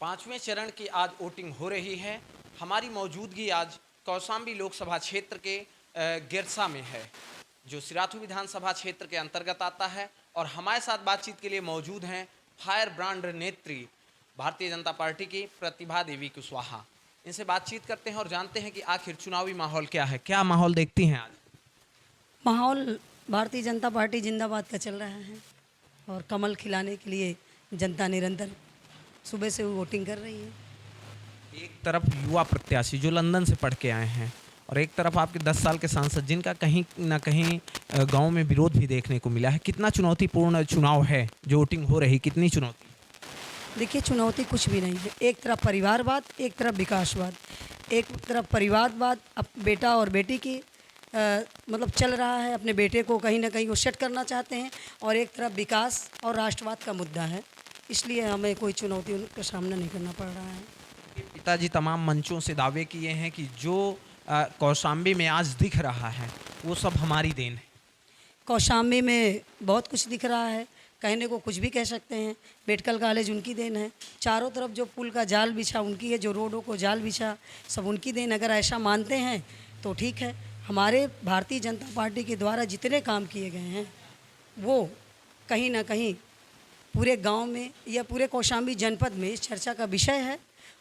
पांचवें चरण की आज वोटिंग हो रही है। हमारी मौजूदगी आज कौशाम्बी लोकसभा क्षेत्र के गिरसा में है, जो सिराथू विधानसभा क्षेत्र के अंतर्गत आता है। और हमारे साथ बातचीत के लिए मौजूद हैं फायर ब्रांड नेत्री भारतीय जनता पार्टी की प्रतिभा देवी कुशवाहा। इनसे बातचीत करते हैं और जानते हैं कि आखिर चुनावी माहौल क्या है। क्या माहौल देखती हैं आज? माहौल भारतीय जनता पार्टी जिंदाबाद का चल रहा है और कमल खिलाने के लिए जनता निरंतर सुबह से वोटिंग कर रही है। एक तरफ युवा प्रत्याशी जो लंदन से पढ़ के आए हैं और एक तरफ आपके 10 साल के सांसद जिनका कहीं ना कहीं गांव में विरोध भी देखने को मिला है। कितना चुनौतीपूर्ण चुनाव है जो वोटिंग हो रही, कितनी चुनौती? देखिए, चुनौती कुछ भी नहीं है। एक तरफ परिवारवाद, एक तरफ विकासवाद। एक तरफ परिवारवाद, अब बेटा और बेटी की मतलब चल रहा है, अपने बेटे को कहीं ना कहीं वो सेट करना चाहते हैं। और एक तरफ विकास और राष्ट्रवाद का मुद्दा है, इसलिए हमें कोई चुनौती उनका सामना नहीं करना पड़ रहा है। पिताजी तमाम मंचों से दावे किए हैं कि जो कौशाम्बी में आज दिख रहा है वो सब हमारी देन है। कौशाम्बी में बहुत कुछ दिख रहा है, कहने को कुछ भी कह सकते हैं। मेडिकल कॉलेज उनकी देन है, चारों तरफ जो पुल का जाल बिछा उनकी है, जो रोडों को जाल बिछा सब उनकी देन। अगर ऐसा मानते हैं तो ठीक है। हमारे भारतीय जनता पार्टी के द्वारा जितने काम किए गए हैं वो कहीं ना कहीं पूरे गांव में या पूरे कौशाम्बी जनपद में इस चर्चा का विषय है।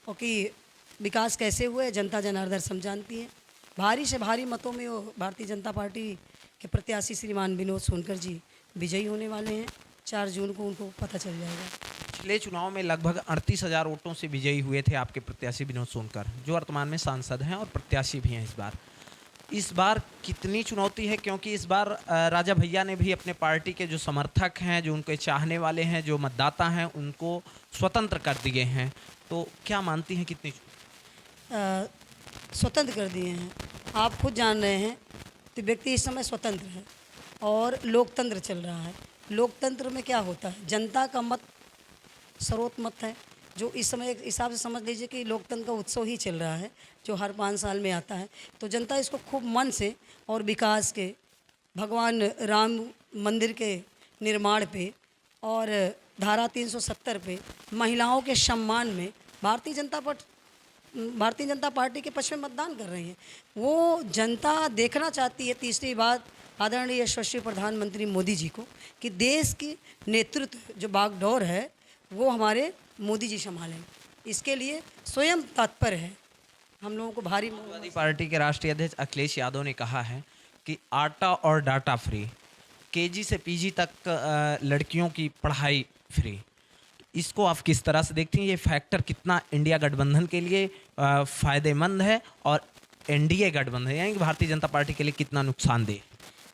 और कि विकास कैसे हुए जनता जनार्दन सब जानती है। भारी से भारी मतों में वो भारतीय जनता पार्टी के प्रत्याशी श्रीमान विनोद सोनकर जी विजयी होने वाले हैं। 4 जून को उनको पता चल जाएगा। पिछले चुनाव में लगभग 38,000 वोटों से विजयी हुए थे आपके प्रत्याशी विनोद सोनकर, जो वर्तमान में सांसद हैं और प्रत्याशी भी हैं। इस बार कितनी चुनौती है, क्योंकि इस बार राजा भैया ने भी अपने पार्टी के जो समर्थक हैं, जो उनके चाहने वाले हैं, जो मतदाता हैं, उनको स्वतंत्र कर दिए हैं। तो क्या मानती हैं कितनी स्वतंत्र कर दिए हैं? आप खुद जान रहे हैं तो व्यक्ति इस समय स्वतंत्र है और लोकतंत्र चल रहा है। लोकतंत्र में क्या होता है, जनता का मत सर्वोच्च मत है, जो इस समय एक हिसाब से समझ लीजिए कि लोकतंत्र का उत्सव ही चल रहा है, जो हर 5 साल में आता है। तो जनता इसको खूब मन से और विकास के, भगवान राम मंदिर के निर्माण पे और धारा 370 पे, महिलाओं के सम्मान में भारतीय जनता पार्टी के पक्ष में मतदान कर रही है। वो जनता देखना चाहती है, तीसरी बात, आदरणीय यशस्वी प्रधानमंत्री मोदी जी को, कि देश की नेतृत्व जो बागडोर है वो हमारे मोदी जी संभालें। इसके लिए स्वयं तत्पर है। हम लोगों को भारी समाजवादी पार्टी के राष्ट्रीय अध्यक्ष अखिलेश यादव ने कहा है कि आटा और डाटा फ्री, केजी से पीजी तक लड़कियों की पढ़ाई फ्री। इसको आप किस तरह से देखती हैं? ये फैक्टर कितना इंडिया गठबंधन के लिए फ़ायदेमंद है और एनडीए गठबंधन यानी कि भारतीय जनता पार्टी के लिए कितना नुकसानदेह?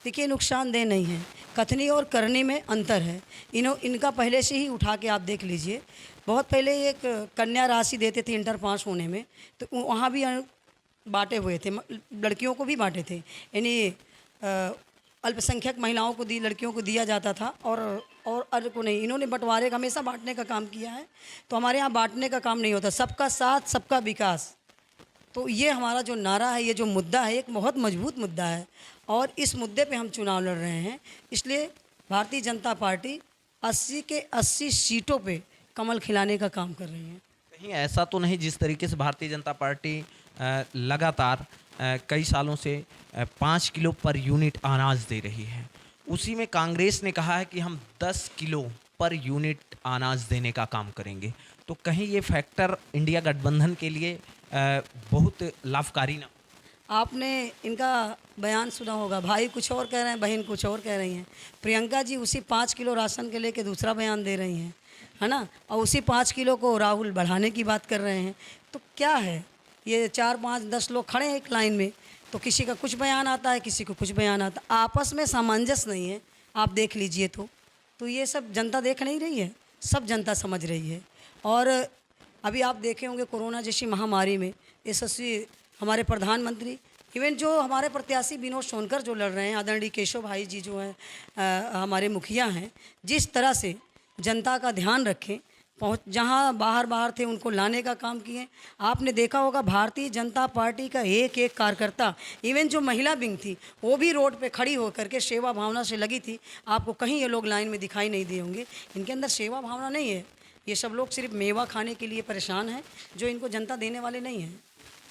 देखिए, नुकसानदेह नहीं है, कथनी और करने में अंतर है। इनका पहले से ही उठा के आप देख लीजिए। बहुत पहले एक कन्या राशि देते थे इंटर पास होने में, तो वहाँ भी बांटे हुए थे, लड़कियों को भी बांटे थे। यानी अल्पसंख्यक महिलाओं को लड़कियों को दिया जाता था और अन्य को नहीं। इन्होंने बंटवारे का, हमेशा बांटने का काम किया है। तो हमारे यहाँ बांटने का काम नहीं होता, सबका साथ सबका विकास। तो ये हमारा जो नारा है, ये जो मुद्दा है, एक बहुत मजबूत मुद्दा है और इस मुद्दे पे हम चुनाव लड़ रहे हैं। इसलिए भारतीय जनता पार्टी 80 के 80 सीटों पे कमल खिलाने का काम कर रही है। कहीं ऐसा तो नहीं जिस तरीके से भारतीय जनता पार्टी लगातार कई सालों से 5 किलो पर यूनिट अनाज दे रही है, उसी में कांग्रेस ने कहा है कि हम 10 किलो पर यूनिट अनाज देने का काम करेंगे। तो कहीं ये फैक्टर इंडिया गठबंधन के लिए बहुत लाभकारी ना? आपने इनका बयान सुना होगा, भाई कुछ और कह रहे हैं, बहन कुछ और कह रही हैं। प्रियंका जी उसी 5 किलो राशन के लेके दूसरा बयान दे रही हैं, है ना। और उसी 5 किलो को राहुल बढ़ाने की बात कर रहे हैं। तो क्या है, ये 4, 5, 10 लोग खड़े हैं एक लाइन में, तो किसी का कुछ बयान आता है, किसी को कुछ बयान आता है। आपस में सामंजस्य नहीं है, आप देख लीजिए। तो ये सब जनता देख नहीं रही है, सब जनता समझ रही है। और अभी आप देखे होंगे कोरोना जैसी महामारी में यशस्वी हमारे प्रधानमंत्री, इवन जो हमारे प्रत्याशी विनोद सोनकर जो लड़ रहे हैं, आदरणीय केशव भाई जी जो हैं हमारे मुखिया हैं, जिस तरह से जनता का ध्यान रखें, जहाँ बाहर थे उनको लाने का काम किए। आपने देखा होगा भारतीय जनता पार्टी का एक एक कार्यकर्ता, इवन जो महिला विंग थी वो भी रोड पे खड़ी होकर के सेवा भावना से लगी थी। आपको कहीं ये लोग लाइन में दिखाई नहीं दिए होंगे। इनके अंदर सेवा भावना नहीं है, ये सब लोग सिर्फ मेवा खाने के लिए परेशान हैं, जो इनको जनता देने वाले नहीं हैं।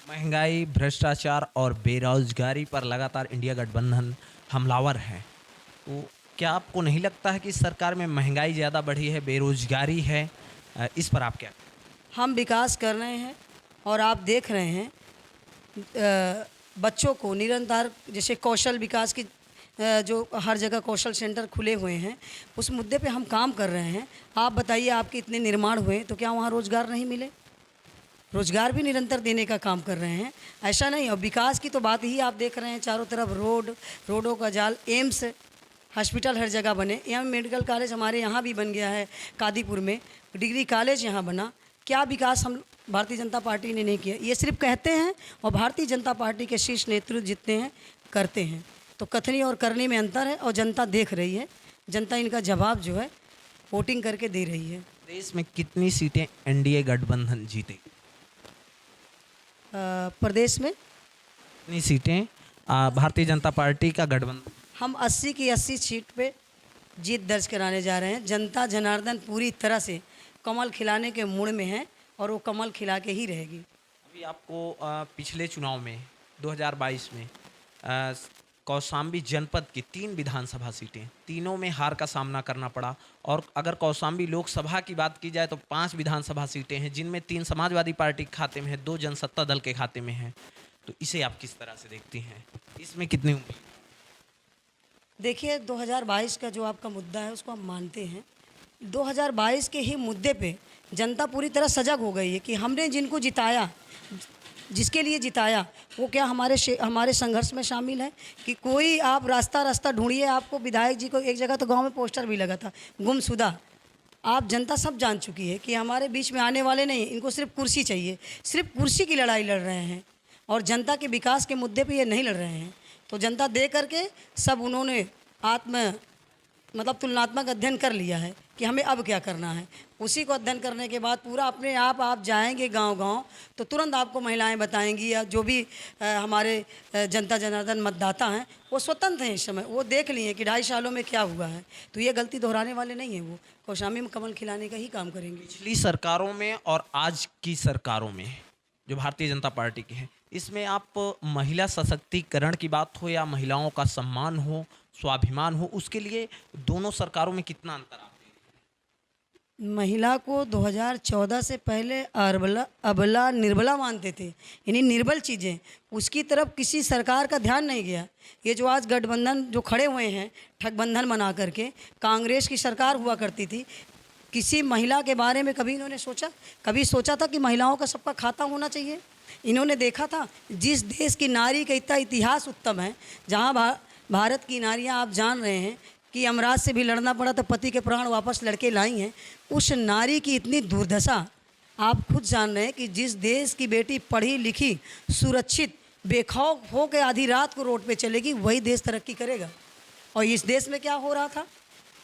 महंगाई, भ्रष्टाचार और बेरोजगारी पर लगातार इंडिया गठबंधन हमलावर है। तो क्या आपको नहीं लगता है कि सरकार में महंगाई ज़्यादा बढ़ी है, बेरोजगारी है? इस पर आप क्या? हम विकास कर रहे हैं और आप देख रहे हैं बच्चों को निरंतर जैसे कौशल विकास की जो हर जगह कौशल सेंटर खुले हुए हैं, उस मुद्दे पे हम काम कर रहे हैं। आप बताइए, आपके इतने निर्माण हुए तो क्या वहाँ रोज़गार नहीं मिले? रोज़गार भी निरंतर देने का काम कर रहे हैं, ऐसा नहीं। और विकास की तो बात ही आप देख रहे हैं, चारों तरफ रोडों का जाल, एम्स हॉस्पिटल हर जगह बने, यहाँ मेडिकल कॉलेज हमारे यहाँ भी बन गया है, कादीपुर में डिग्री कॉलेज यहाँ बना। क्या विकास हम भारतीय जनता पार्टी ने नहीं किया? ये सिर्फ कहते हैं और भारतीय जनता पार्टी के शीर्ष नेतृत्व जितने हैं करते हैं। तो कथनी और करने में अंतर है और जनता देख रही है। जनता इनका जवाब जो है वोटिंग करके दे रही है। देश में कितनी सीटें एनडीए गठबंधन जीते? प्रदेश में कितनी सीटें भारतीय जनता पार्टी का गठबंधन? हम 80 की 80 सीट पे जीत दर्ज कराने जा रहे हैं। जनता जनार्दन पूरी तरह से कमल खिलाने के मूड में है और वो कमल खिला के ही रहेगी। अभी आपको पिछले चुनाव में 2022 में कौशाम्बी जनपद की 3 विधानसभा सीटें, तीनों में हार का सामना करना पड़ा। और अगर कौशाम्बी लोकसभा की बात की जाए तो 5 विधानसभा सीटें हैं, जिनमें 3 समाजवादी पार्टी के खाते में है, 2 जनसत्ता दल के खाते में है। तो इसे आप किस तरह से देखती हैं? इसमें कितनी उम्मीद? देखिए, 2022 का जो आपका मुद्दा है उसको हम मानते हैं। 2022 के ही मुद्दे पे जनता पूरी तरह सजग हो गई है कि हमने जिनको जिताया, जिसके लिए जिताया, वो क्या हमारे संघर्ष में शामिल है कि कोई आप रास्ता ढूंढिए। आपको विधायक जी को एक जगह तो गांव में पोस्टर भी लगा था, गुमशुदा। आप जनता सब जान चुकी है कि हमारे बीच में आने वाले नहीं, इनको सिर्फ कुर्सी चाहिए, सिर्फ कुर्सी की लड़ाई लड़ रहे हैं और जनता के विकास के मुद्दे पे ये नहीं लड़ रहे हैं। तो जनता दे करके सब उन्होंने तुलनात्मक अध्ययन कर लिया है कि हमें अब क्या करना है। उसी को अध्ययन करने के बाद पूरा अपने आप जाएंगे गांव-गांव तो तुरंत आपको महिलाएं बताएंगी, या जो भी हमारे जनता जनार्दन मतदाता हैं वो स्वतंत्र हैं इस समय, वो देख लिए कि 2.5 सालों में क्या हुआ है। तो ये गलती दोहराने वाले नहीं हैं, वो कौशाम्बी में कमल खिलाने का ही काम करेंगे। पिछली सरकारों में और आज की सरकारों में जो भारतीय जनता पार्टी की है, इसमें आप महिला सशक्तिकरण की बात हो या महिलाओं का सम्मान हो, स्वाभिमान हो, उसके लिए दोनों सरकारों में कितना अंतर आता है? महिला को 2014 से पहले अबला निर्बला मानते थे, यानी निर्बल चीज़ें, उसकी तरफ किसी सरकार का ध्यान नहीं गया। ये जो आज गठबंधन जो खड़े हुए हैं ठगबंधन बना करके, कांग्रेस की सरकार हुआ करती थी, किसी महिला के बारे में कभी इन्होंने कभी सोचा था कि महिलाओं का सबका खाता होना चाहिए? इन्होंने देखा था जिस देश की नारी का इतना इतिहास उत्तम है, जहाँ भारत की नारियाँ आप जान रहे हैं कि यमराज से भी लड़ना पड़ा तो पति के प्राण वापस लड़के लाई हैं, उस नारी की इतनी दुर्दशा आप खुद जान रहे हैं कि जिस देश की बेटी पढ़ी लिखी सुरक्षित बेखौफ हो के आधी रात को रोड पे चलेगी, वही देश तरक्की करेगा। और इस देश में क्या हो रहा था,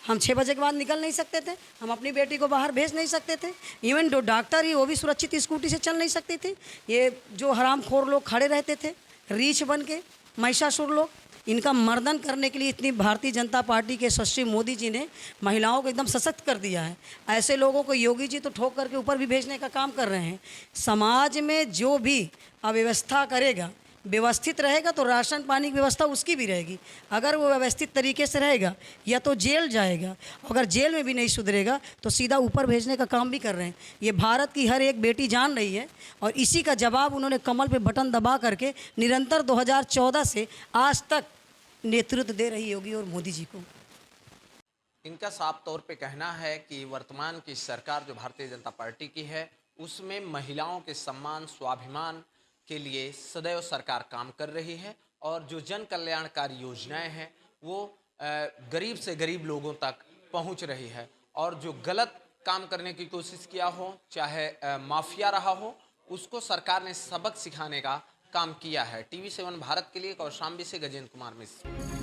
हम 6 बजे के बाद निकल नहीं सकते थे, हम अपनी बेटी को बाहर भेज नहीं सकते थे, इवन जो डॉक्टर ही वो भी सुरक्षित स्कूटी से चल नहीं सकती थी। ये जो हरामखोर लोग खड़े रहते थे रीछ बन के, महिषासुर लोग, इनका मर्दन करने के लिए इतनी भारतीय जनता पार्टी के यशस्वी मोदी जी ने महिलाओं को एकदम सशक्त कर दिया है। ऐसे लोगों को योगी जी तो ठोक करके ऊपर भी भेजने का काम कर रहे हैं। समाज में जो भी अव्यवस्था करेगा, व्यवस्थित रहेगा तो राशन पानी की व्यवस्था उसकी भी रहेगी। अगर वो व्यवस्थित तरीके से रहेगा या तो जेल जाएगा, अगर जेल में भी नहीं सुधरेगा तो सीधा ऊपर भेजने का काम भी कर रहे हैं। ये भारत की हर एक बेटी जान रही है और इसी का जवाब उन्होंने कमल पे बटन दबा करके निरंतर 2014 से आज तक नेतृत्व दे रही योगी और मोदी जी को। इनका साफ तौर पे कहना है कि वर्तमान की सरकार जो भारतीय जनता पार्टी की है, उसमें महिलाओं के सम्मान स्वाभिमान के लिए सदैव सरकार काम कर रही है और जो जन कल्याणकारी योजनाएं हैं वो गरीब से गरीब लोगों तक पहुंच रही है। और जो गलत काम करने की कोशिश किया हो, चाहे माफिया रहा हो, उसको सरकार ने सबक सिखाने का काम किया है। TV7 भारत के लिए कौशाम्बी से गजेंद्र कुमार मिश्र।